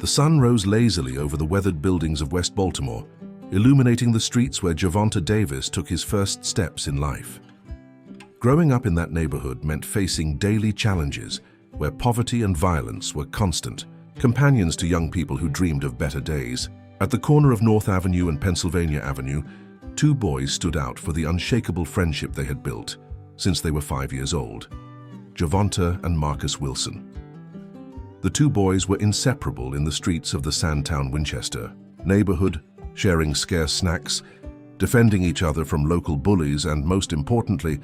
The sun rose lazily over the weathered buildings of West Baltimore, illuminating the streets where Gervonta Davis took his first steps in life. Growing up in that neighborhood meant facing daily challenges where poverty and violence were constant, companions to young people who dreamed of better days. At the corner of North Avenue and Pennsylvania Avenue, two boys stood out for the unshakable friendship they had built since they were 5 years old: Gervonta and Marcus Wilson. The two boys were inseparable in the streets of the Sandtown-Winchester neighborhood, sharing scarce snacks, defending each other from local bullies, and most importantly,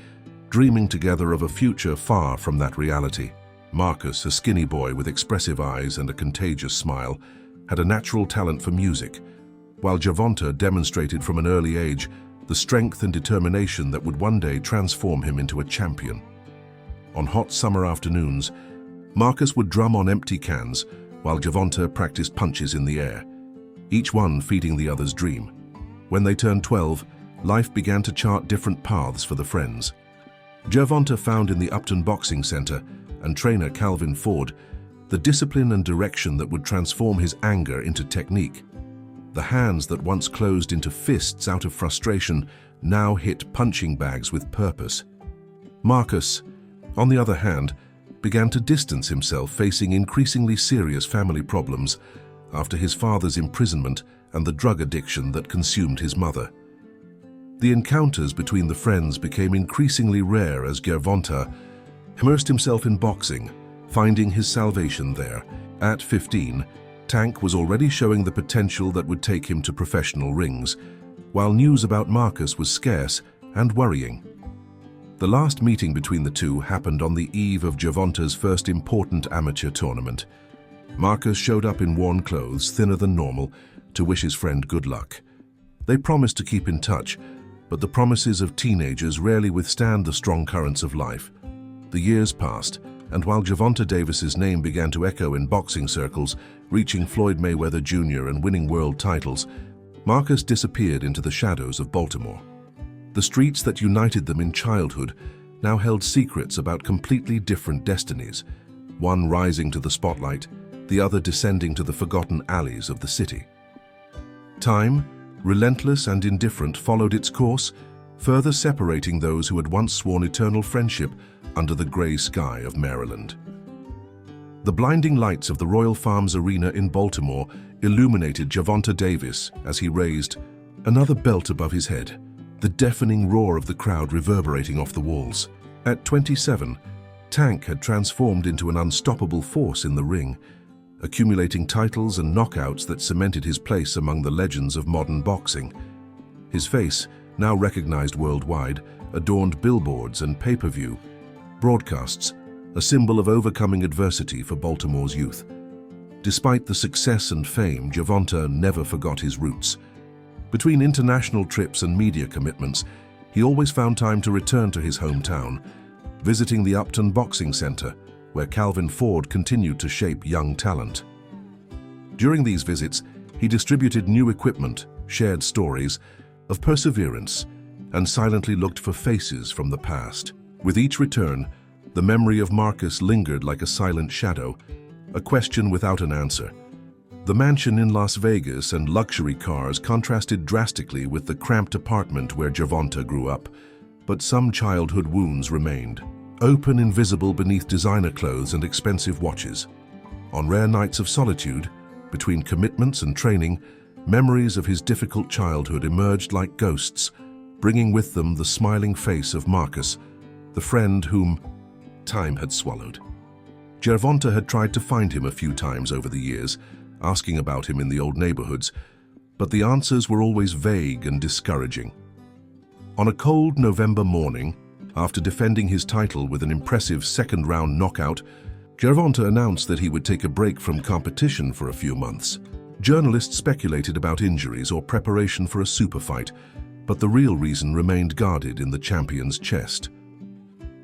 dreaming together of a future far from that reality. Marcus, a skinny boy with expressive eyes and a contagious smile, had a natural talent for music, while Gervonta demonstrated from an early age the strength and determination that would one day transform him into a champion. On hot summer afternoons, Marcus would drum on empty cans while Gervonta practiced punches in the air, each one feeding the other's dream. When they turned 12, life began to chart different paths for the friends. Gervonta found in the Upton Boxing Center and trainer Calvin Ford the discipline and direction that would transform his anger into technique. The hands that once closed into fists out of frustration now hit punching bags with purpose. Marcus, on the other hand, began to distance himself, facing increasingly serious family problems after his father's imprisonment and the drug addiction that consumed his mother. The encounters between the friends became increasingly rare as Gervonta immersed himself in boxing, finding his salvation there. At 15, Tank was already showing the potential that would take him to professional rings, while news about Marcus was scarce and worrying. The last meeting between the two happened on the eve of Gervonta's first important amateur tournament. Marcus showed up in worn clothes, thinner than normal, to wish his friend good luck. They promised to keep in touch, but the promises of teenagers rarely withstand the strong currents of life. The years passed, and while Gervonta Davis's name began to echo in boxing circles, reaching Floyd Mayweather Jr. and winning world titles, Marcus disappeared into the shadows of Baltimore. The streets that united them in childhood now held secrets about completely different destinies, one rising to the spotlight, the other descending to the forgotten alleys of the city. Time, relentless and indifferent, followed its course, further separating those who had once sworn eternal friendship under the gray sky of Maryland. The blinding lights of the Royal Farms Arena in Baltimore illuminated Gervonta Davis as he raised another belt above his head, the deafening roar of the crowd reverberating off the walls. At 27, Tank had transformed into an unstoppable force in the ring, accumulating titles and knockouts that cemented his place among the legends of modern boxing. His face, now recognized worldwide, adorned billboards and pay-per-view broadcasts, a symbol of overcoming adversity for Baltimore's youth. Despite the success and fame, Gervonta never forgot his roots. Between international trips and media commitments, he always found time to return to his hometown, visiting the Upton Boxing Center, where Calvin Ford continued to shape young talent. During these visits, he distributed new equipment, shared stories of perseverance, and silently looked for faces from the past. With each return, the memory of Marcus lingered like a silent shadow, a question without an answer. The mansion in Las Vegas and luxury cars contrasted drastically with the cramped apartment where Gervonta grew up, but some childhood wounds remained, open and visible beneath designer clothes and expensive watches. On rare nights of solitude, between commitments and training, memories of his difficult childhood emerged like ghosts, bringing with them the smiling face of Marcus, the friend whom time had swallowed. Gervonta had tried to find him a few times over the years, asking about him in the old neighborhoods, but the answers were always vague and discouraging. On a cold November morning, after defending his title with an impressive second-round knockout, Gervonta announced that he would take a break from competition for a few months. Journalists speculated about injuries or preparation for a super fight, but the real reason remained guarded in the champion's chest.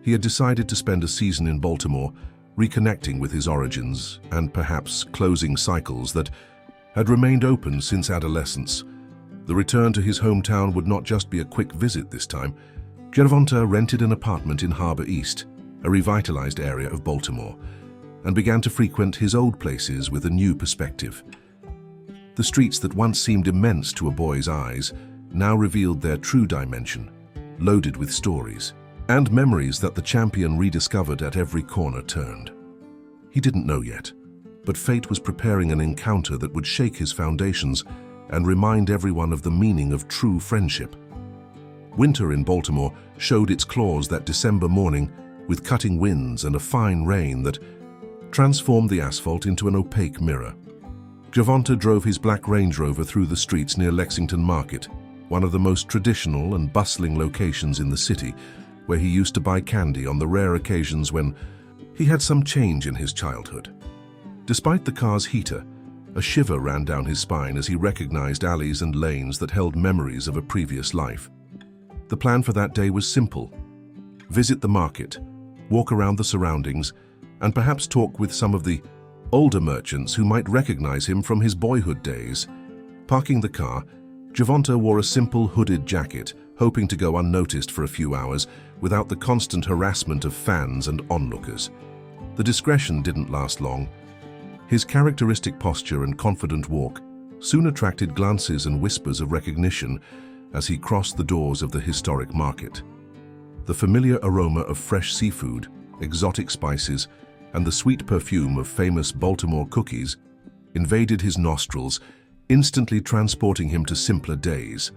He had decided to spend a season in Baltimore, reconnecting with his origins and perhaps closing cycles that had remained open since adolescence. The return to his hometown would not just be a quick visit this time. Gervonta rented an apartment in Harbor East, a revitalized area of Baltimore. and began to frequent his old places with a new perspective. The streets that once seemed immense to a boy's eyes now revealed their true dimension, loaded with stories and memories that the champion rediscovered at every corner turned. He didn't know yet, but fate was preparing an encounter that would shake his foundations and remind everyone of the meaning of true friendship. Winter in Baltimore showed its claws that December morning, with cutting winds and a fine rain that transformed the asphalt into an opaque mirror. Gervonta drove his black Range Rover through the streets near Lexington Market, one of the most traditional and bustling locations in the city, where he used to buy candy on the rare occasions when he had some change in his childhood. Despite the car's heater, a shiver ran down his spine as he recognized alleys and lanes that held memories of a previous life. The plan for that day was simple: visit the market, walk around the surroundings, and perhaps talk with some of the older merchants who might recognize him from his boyhood days. Parking the car, Gervonta wore a simple hooded jacket, hoping to go unnoticed for a few hours without the constant harassment of fans and onlookers. The discretion didn't last long. His characteristic posture and confident walk soon attracted glances and whispers of recognition as he crossed the doors of the historic market. The familiar aroma of fresh seafood, exotic spices, and the sweet perfume of famous Baltimore cookies invaded his nostrils, instantly transporting him to simpler days.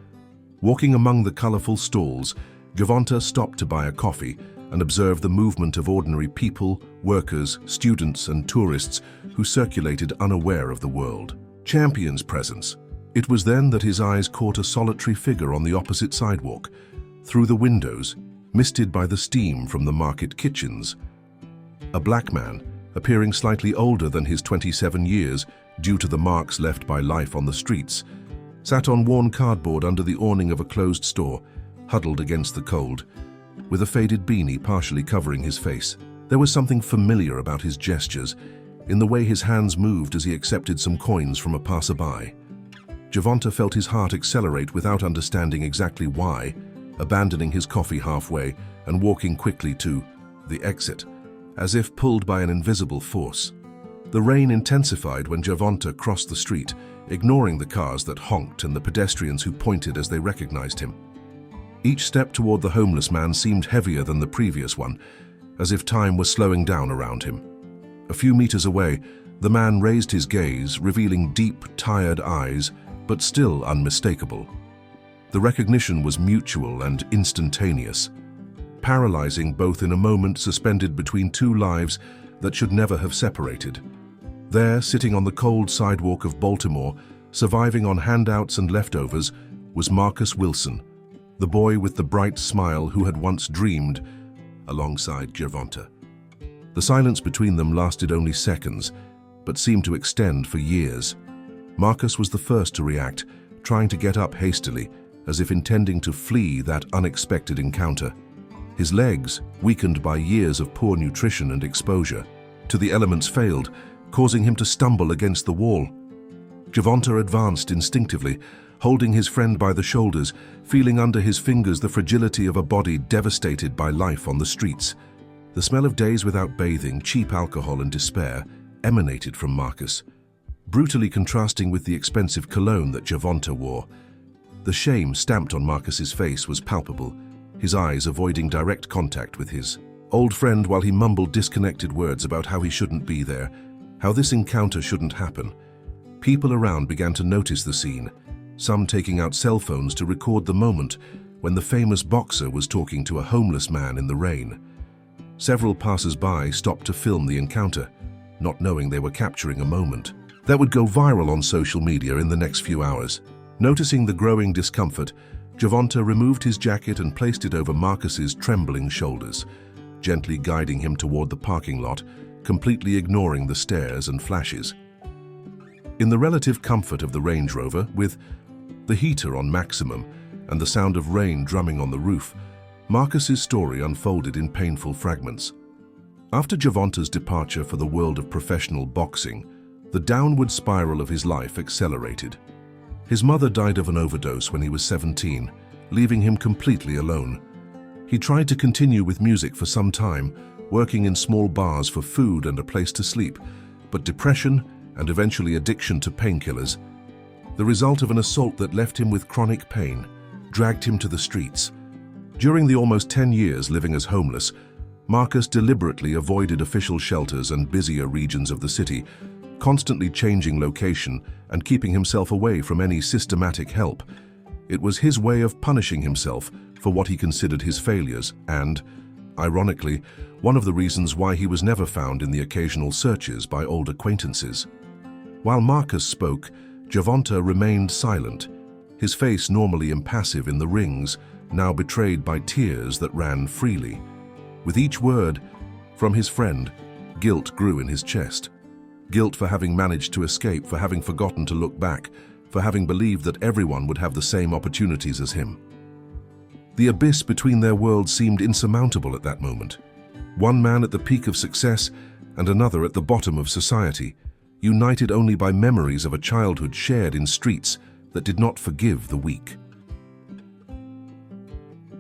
Walking among the colorful stalls, Gervonta stopped to buy a coffee and observe the movement of ordinary people, workers, students, and tourists who circulated unaware of the world champion's presence. It was then that his eyes caught a solitary figure on the opposite sidewalk, through the windows, misted by the steam from the market kitchens. A black man, appearing slightly older than his 27 years due to the marks left by life on the streets, sat on worn cardboard under the awning of a closed store, huddled against the cold, with a faded beanie partially covering his face. There was something familiar about his gestures, in the way his hands moved as he accepted some coins from a passerby. Gervonta felt his heart accelerate without understanding exactly why, abandoning his coffee halfway and walking quickly to the exit, as if pulled by an invisible force. The rain intensified when Gervonta crossed the street, ignoring the cars that honked and the pedestrians who pointed as they recognized him. Each step toward the homeless man seemed heavier than the previous one, as if time was slowing down around him. A few meters away, the man raised his gaze, revealing deep, tired eyes, but still unmistakable. The recognition was mutual and instantaneous, paralyzing both in a moment suspended between two lives that should never have separated. There, sitting on the cold sidewalk of Baltimore, surviving on handouts and leftovers, was Marcus Wilson, the boy with the bright smile who had once dreamed alongside Gervonta. The silence between them lasted only seconds, but seemed to extend for years. Marcus was the first to react, trying to get up hastily, as if intending to flee that unexpected encounter. His legs, weakened by years of poor nutrition and exposure to the elements, failed, causing him to stumble against the wall. Gervonta advanced instinctively, holding his friend by the shoulders, feeling under his fingers the fragility of a body devastated by life on the streets. The smell of days without bathing, cheap alcohol, and despair emanated from Marcus, brutally contrasting with the expensive cologne that Gervonta wore. The shame stamped on Marcus's face was palpable, his eyes avoiding direct contact with his old friend while he mumbled disconnected words about how he shouldn't be there, how this encounter shouldn't happen. People around began to notice the scene, some taking out cell phones to record the moment when the famous boxer was talking to a homeless man in the rain. Several passers-by stopped to film the encounter, not knowing they were capturing a moment that would go viral on social media in the next few hours. Noticing the growing discomfort, Gervonta removed his jacket and placed it over Marcus's trembling shoulders, gently guiding him toward the parking lot, completely ignoring the stares and flashes. In the relative comfort of the Range Rover, with the heater on maximum and the sound of rain drumming on the roof, Marcus's story unfolded in painful fragments. After Gervonta's departure for the world of professional boxing, the downward spiral of his life accelerated. His mother died of an overdose when he was 17, leaving him completely alone. He tried to continue with music for some time, working in small bars for food and a place to sleep, but depression and eventually addiction to painkillers, the result of an assault that left him with chronic pain, dragged him to the streets. During the almost 10 years living as homeless, Marcus deliberately avoided official shelters and busier regions of the city, constantly changing location and keeping himself away from any systematic help. It was his way of punishing himself for what he considered his failures and, ironically, one of the reasons why he was never found in the occasional searches by old acquaintances. While Marcus spoke, Gervonta remained silent, his face normally impassive in the rings, now betrayed by tears that ran freely. With each word from his friend, guilt grew in his chest. Guilt for having managed to escape, for having forgotten to look back, for having believed that everyone would have the same opportunities as him. The abyss between their worlds seemed insurmountable at that moment. One man at the peak of success and another at the bottom of society, united only by memories of a childhood shared in streets that did not forgive the weak.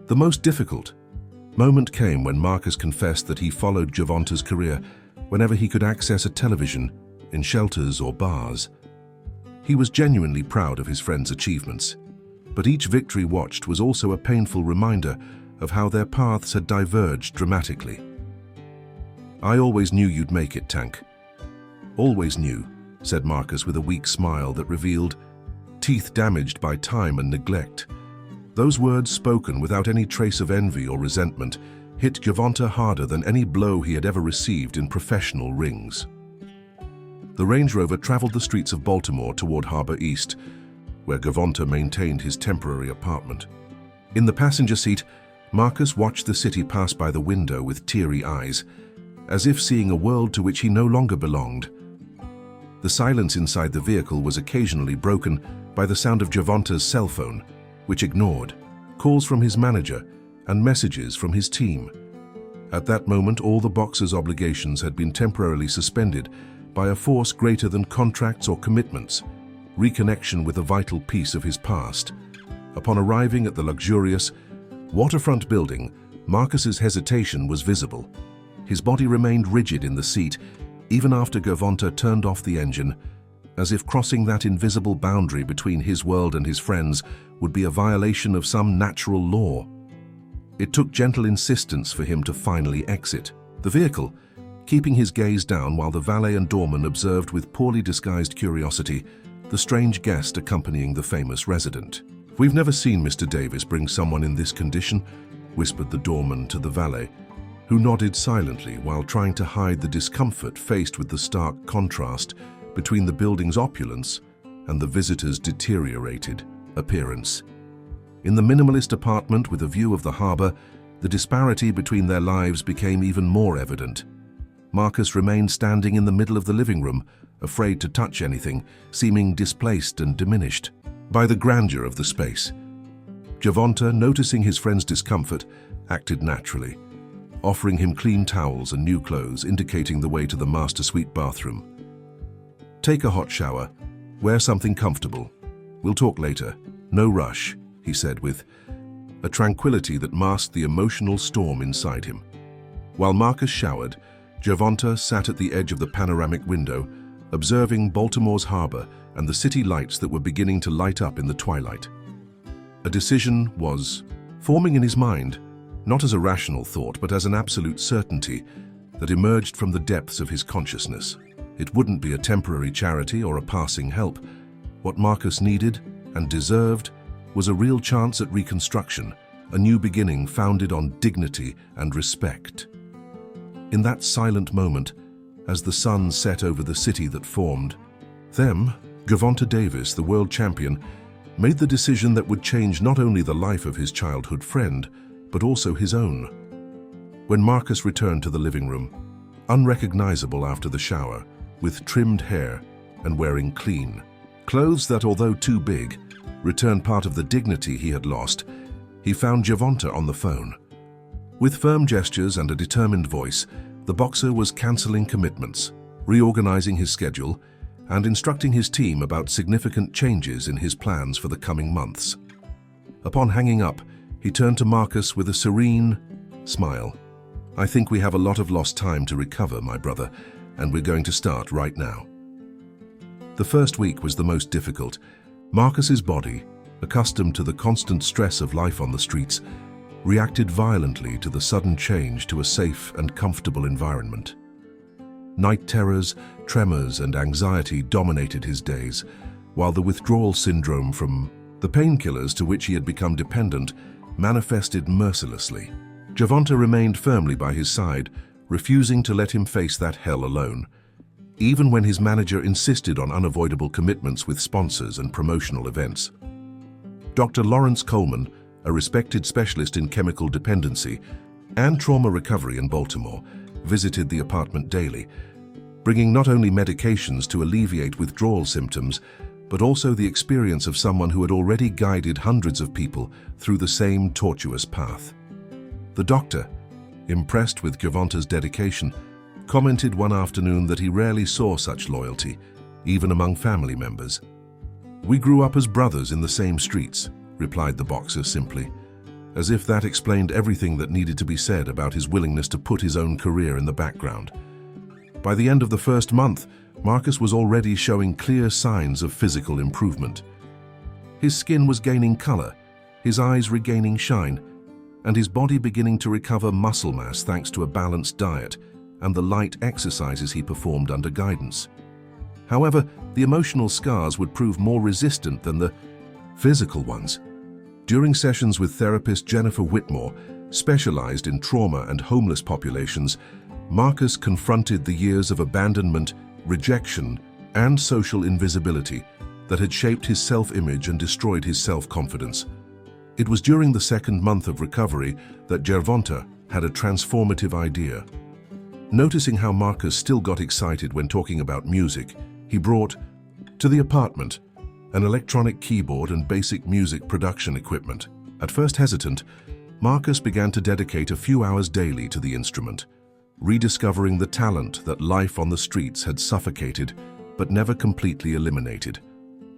The most difficult moment came when Marcus confessed that he followed Gervonta's career whenever he could access a television, in shelters or bars. He was genuinely proud of his friend's achievements, but each victory watched was also a painful reminder of how their paths had diverged dramatically. "I always knew you'd make it, Tank." "Always knew," said Marcus with a weak smile that revealed teeth damaged by time and neglect. Those words, spoken without any trace of envy or resentment, hit Gervonta harder than any blow he had ever received in professional rings. The Range Rover traveled the streets of Baltimore toward Harbor East, where Gervonta maintained his temporary apartment. In the passenger seat, Marcus watched the city pass by the window with teary eyes, as if seeing a world to which he no longer belonged. The silence inside the vehicle was occasionally broken by the sound of Gervonta's cell phone, which ignored calls from his manager and messages from his team. At that moment, all the boxer's obligations had been temporarily suspended by a force greater than contracts or commitments, reconnection with a vital piece of his past. Upon arriving at the luxurious, waterfront building, Marcus's hesitation was visible. His body remained rigid in the seat, even after Gervonta turned off the engine, as if crossing that invisible boundary between his world and his friends would be a violation of some natural law. It took gentle insistence for him to finally exit the vehicle, keeping his gaze down while the valet and doorman observed with poorly disguised curiosity the strange guest accompanying the famous resident. "We've never seen Mr. Davis bring someone in this condition," whispered the doorman to the valet, who nodded silently while trying to hide the discomfort faced with the stark contrast between the building's opulence and the visitor's deteriorated appearance. In the minimalist apartment with a view of the harbor, the disparity between their lives became even more evident. Marcus remained standing in the middle of the living room, afraid to touch anything, seeming displaced and diminished by the grandeur of the space. Gervonta, noticing his friend's discomfort, acted naturally, offering him clean towels and new clothes, indicating the way to the master suite bathroom. "Take a hot shower, wear something comfortable. We'll talk later. No rush," he said with a tranquility that masked the emotional storm inside him. While Marcus showered, Gervonta sat at the edge of the panoramic window, observing Baltimore's harbor and the city lights that were beginning to light up in the twilight. A decision was forming in his mind, not as a rational thought, but as an absolute certainty that emerged from the depths of his consciousness. It wouldn't be a temporary charity or a passing help. What Marcus needed and deserved was a real chance at reconstruction, a new beginning founded on dignity and respect. In that silent moment, as the sun set over the city that formed them, Gervonta Davis, the world champion, made the decision that would change not only the life of his childhood friend, but also his own. When Marcus returned to the living room, unrecognizable after the shower, with trimmed hair and wearing clean clothes that, although too big, returned part of the dignity he had lost, he found Gervonta on the phone. With firm gestures and a determined voice, the boxer was cancelling commitments, reorganizing his schedule, and instructing his team about significant changes in his plans for the coming months. Upon hanging up, he turned to Marcus with a serene smile. I think we have a lot of lost time to recover, my brother, and we're going to start right now. The first week was the most difficult. Marcus's body, accustomed to the constant stress of life on the streets, reacted violently to the sudden change to a safe and comfortable environment. Night terrors, tremors, and anxiety dominated his days, while the withdrawal syndrome from the painkillers to which he had become dependent manifested mercilessly. Gervonta remained firmly by his side, refusing to let him face that hell alone, even when his manager insisted on unavoidable commitments with sponsors and promotional events. Dr. Lawrence Coleman, a respected specialist in chemical dependency and trauma recovery in Baltimore, visited the apartment daily, bringing not only medications to alleviate withdrawal symptoms, but also the experience of someone who had already guided hundreds of people through the same tortuous path. The doctor, impressed with Gervonta's dedication, commented one afternoon that he rarely saw such loyalty, even among family members. "We grew up as brothers in the same streets," replied the boxer simply, as if that explained everything that needed to be said about his willingness to put his own career in the background. By the end of the first month, Marcus was already showing clear signs of physical improvement. His skin was gaining color, his eyes regaining shine, and his body beginning to recover muscle mass thanks to a balanced diet and the light exercises he performed under guidance. However, the emotional scars would prove more resistant than the physical ones. During sessions with therapist Jennifer Whitmore, specialized in trauma and homeless populations, Marcus confronted the years of abandonment, rejection, and social invisibility that had shaped his self-image and destroyed his self-confidence. It was during the second month of recovery that Gervonta had a transformative idea. Noticing how Marcus still got excited when talking about music, he brought to the apartment an electronic keyboard and basic music production equipment. At first hesitant, Marcus began to dedicate a few hours daily to the instrument, rediscovering the talent that life on the streets had suffocated but never completely eliminated.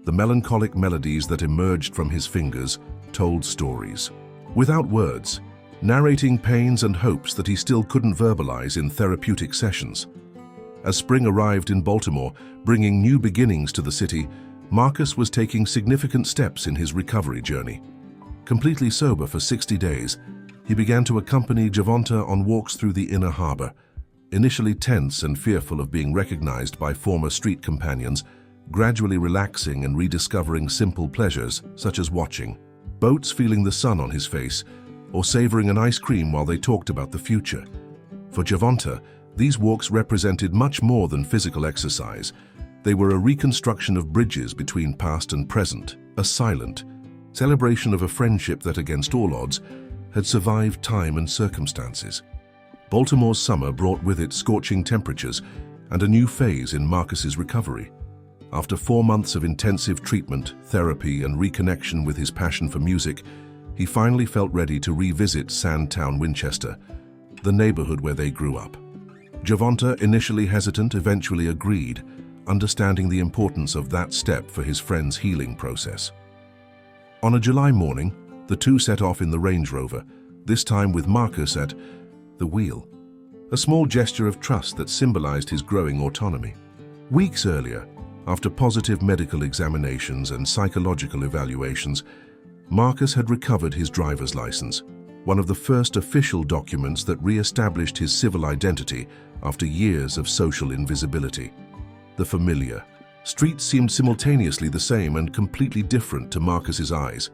The melancholic melodies that emerged from his fingers told stories, without words, narrating pains and hopes that he still couldn't verbalize in therapeutic sessions. As spring arrived in Baltimore, bringing new beginnings to the city, Marcus was taking significant steps in his recovery journey. Completely sober for 60 days, he began to accompany Gervonta on walks through the inner harbor. Initially tense and fearful of being recognized by former street companions, gradually relaxing and rediscovering simple pleasures such as watching boats, feeling the sun on his face, or savoring an ice cream while they talked about the future. For Gervonta, these walks represented much more than physical exercise. They were a reconstruction of bridges between past and present, a silent celebration of a friendship that, against all odds, had survived time and circumstances. Baltimore's summer brought with it scorching temperatures and a new phase in Marcus's recovery. After 4 months of intensive treatment, therapy, and reconnection with his passion for music, he finally felt ready to revisit Sandtown-Winchester, the neighborhood where they grew up. Gervonta, initially hesitant, eventually agreed, understanding the importance of that step for his friend's healing process. On a July morning, the two set off in the Range Rover, this time with Marcus at the wheel, a small gesture of trust that symbolized his growing autonomy. Weeks earlier, after positive medical examinations and psychological evaluations, Marcus had recovered his driver's license, one of the first official documents that re-established his civil identity after years of social invisibility. The familiar streets seemed simultaneously the same and completely different to Marcus's eyes.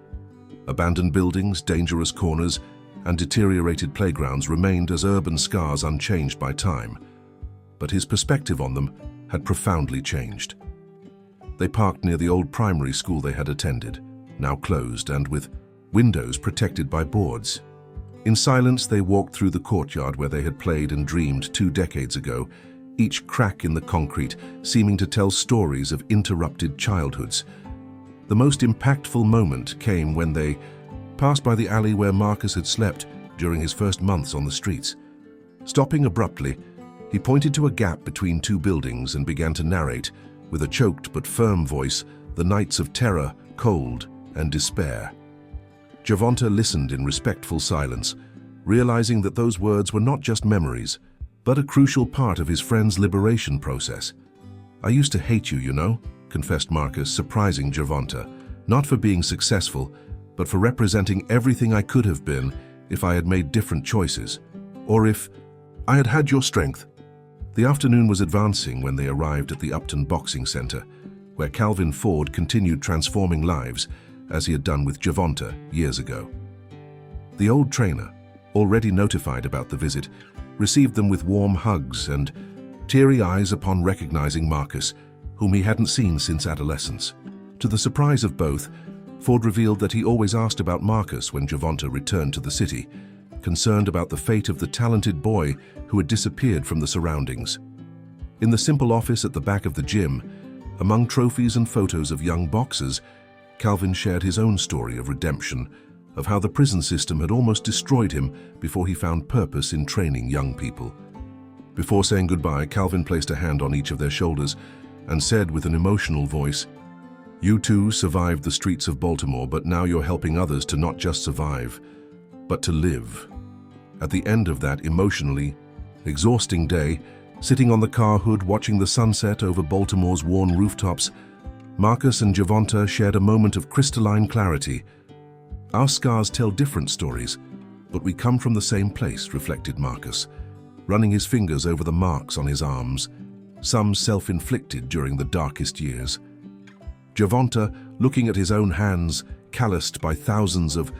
Abandoned buildings, dangerous corners, and deteriorated playgrounds remained as urban scars unchanged by time, but his perspective on them had profoundly changed. They parked near the old primary school they had attended, now closed and with windows protected by boards. In silence, they walked through the courtyard where they had played and dreamed 2 decades ago, each crack in the concrete seeming to tell stories of interrupted childhoods. The most impactful moment came when they passed by the alley where Marcus had slept during his first months on the streets. Stopping abruptly, he pointed to a gap between 2 buildings and began to narrate, with a choked but firm voice, the nights of terror, cold, and despair. Gervonta listened in respectful silence, realizing that those words were not just memories, but a crucial part of his friend's liberation process. "I used to hate you, you know," confessed Marcus, surprising Gervonta, not for being successful, but for representing everything I could have been if I had made different choices, or if I had had your strength. The afternoon was advancing when they arrived at the Upton Boxing Center, where Calvin Ford continued transforming lives as he had done with Gervonta years ago. The old trainer, already notified about the visit, received them with warm hugs and teary eyes upon recognizing Marcus, whom he hadn't seen since adolescence. To the surprise of both, Ford revealed that he always asked about Marcus when Gervonta returned to the city, concerned about the fate of the talented boy who had disappeared from the surroundings. In the simple office at the back of the gym, among trophies and photos of young boxers, Calvin shared his own story of redemption, of how the prison system had almost destroyed him before he found purpose in training young people. Before saying goodbye, Calvin placed a hand on each of their shoulders and said with an emotional voice, "You too survived the streets of Baltimore, but now you're helping others to not just survive, but to live." At the end of that emotionally exhausting day, sitting on the car hood watching the sunset over Baltimore's worn rooftops, Marcus and Gervonta shared a moment of crystalline clarity. "Our scars tell different stories, but we come from the same place," reflected Marcus, running his fingers over the marks on his arms, some self-inflicted during the darkest years. Gervonta, looking at his own hands, calloused by thousands of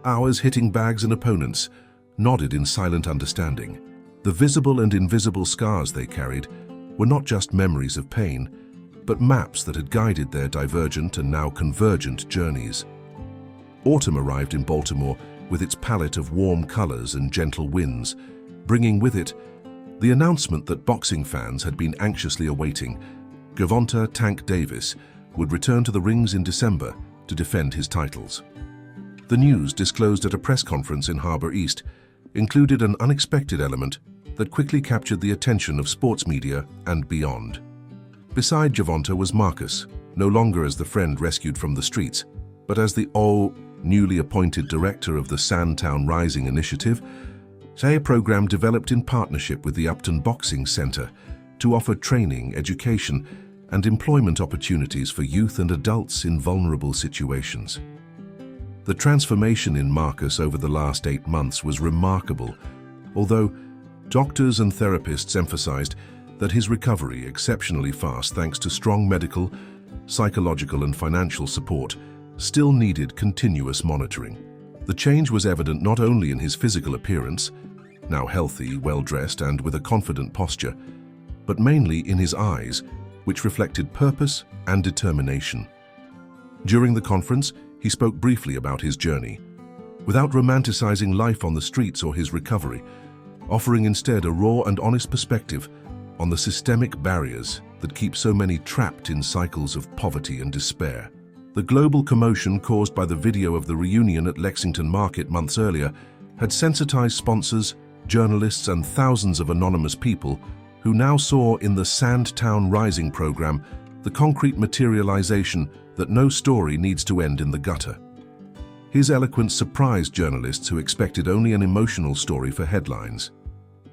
hours hitting bags and opponents, nodded in silent understanding. The visible and invisible scars they carried were not just memories of pain, but maps that had guided their divergent and now convergent journeys. Autumn arrived in Baltimore with its palette of warm colors and gentle winds, bringing with it the announcement that boxing fans had been anxiously awaiting. Gervonta "Tank" Davis would return to the rings in December to defend his titles. The news, disclosed at a press conference in Harbor East, included an unexpected element that quickly captured the attention of sports media and beyond. Beside Gervonta was Marcus, no longer as the friend rescued from the streets, but as the newly appointed director of the Sandtown Rising initiative, a program developed in partnership with the Upton Boxing Center to offer training, education, and employment opportunities for youth and adults in vulnerable situations. The transformation in Marcus over the last 8 months was remarkable, although doctors and therapists emphasized that his recovery exceptionally fast thanks to strong medical, psychological, and financial support still needed continuous monitoring. The change was evident not only in his physical appearance, now healthy, well-dressed, and with a confident posture, but mainly in his eyes, which reflected purpose and determination. During the conference, he spoke briefly about his journey, without romanticizing life on the streets or his recovery, offering instead a raw and honest perspective on the systemic barriers that keep so many trapped in cycles of poverty and despair. The global commotion caused by the video of the reunion at Lexington Market months earlier had sensitized sponsors, journalists, and thousands of anonymous people who now saw in the Sandtown Rising program the concrete materialization that no story needs to end in the gutter. His eloquence surprised journalists who expected only an emotional story for headlines,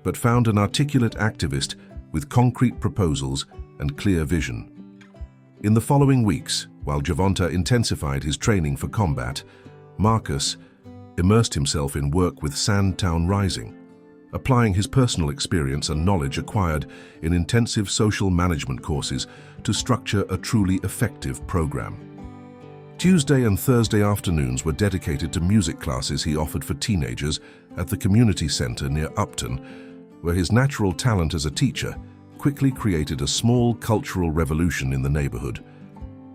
but found an articulate activist with concrete proposals and clear vision. In the following weeks, while Gervonta intensified his training for combat, Marcus immersed himself in work with Sandtown Rising, applying his personal experience and knowledge acquired in intensive social management courses to structure a truly effective program. Tuesday and Thursday afternoons were dedicated to music classes he offered for teenagers at the community center near Upton, where his natural talent as a teacher quickly created a small cultural revolution in the neighborhood.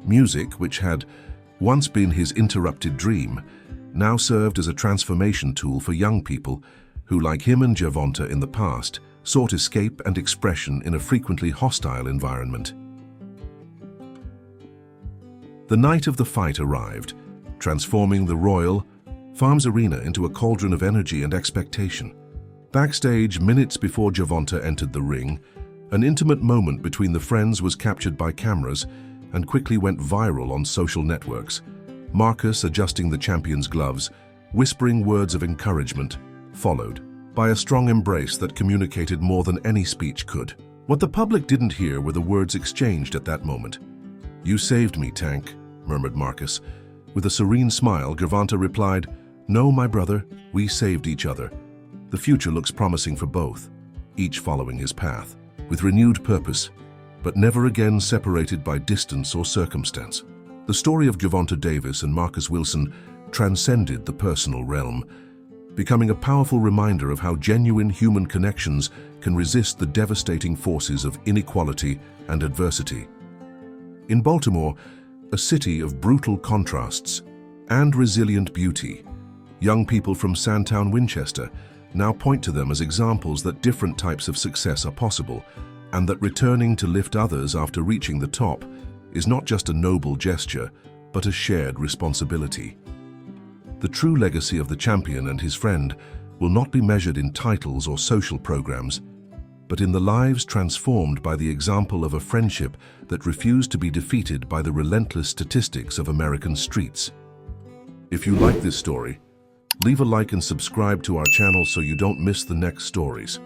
Music, which had once been his interrupted dream, now served as a transformation tool for young people who, like him and Gervonta in the past, sought escape and expression in a frequently hostile environment. The night of the fight arrived, transforming the Royal Farms Arena into a cauldron of energy and expectation. Backstage, minutes before Gervonta entered the ring, an intimate moment between the friends was captured by cameras and quickly went viral on social networks. Marcus adjusting the champion's gloves, whispering words of encouragement, followed by a strong embrace that communicated more than any speech could. What the public didn't hear were the words exchanged at that moment. "You saved me, Tank," murmured Marcus. With a serene smile, Gervonta replied, "No, my brother, we saved each other. The future looks promising for both, each following his path, with renewed purpose, but never again separated by distance or circumstance." The story of Gervonta Davis and Marcus Wilson transcended the personal realm, becoming a powerful reminder of how genuine human connections can resist the devastating forces of inequality and adversity. In Baltimore, a city of brutal contrasts and resilient beauty, young people from Sandtown-Winchester now point to them as examples that different types of success are possible, and that returning to lift others after reaching the top is not just a noble gesture, but a shared responsibility. The true legacy of the champion and his friend will not be measured in titles or social programs, but in the lives transformed by the example of a friendship that refused to be defeated by the relentless statistics of American streets. If you like this story, leave a like and subscribe to our channel so you don't miss the next stories.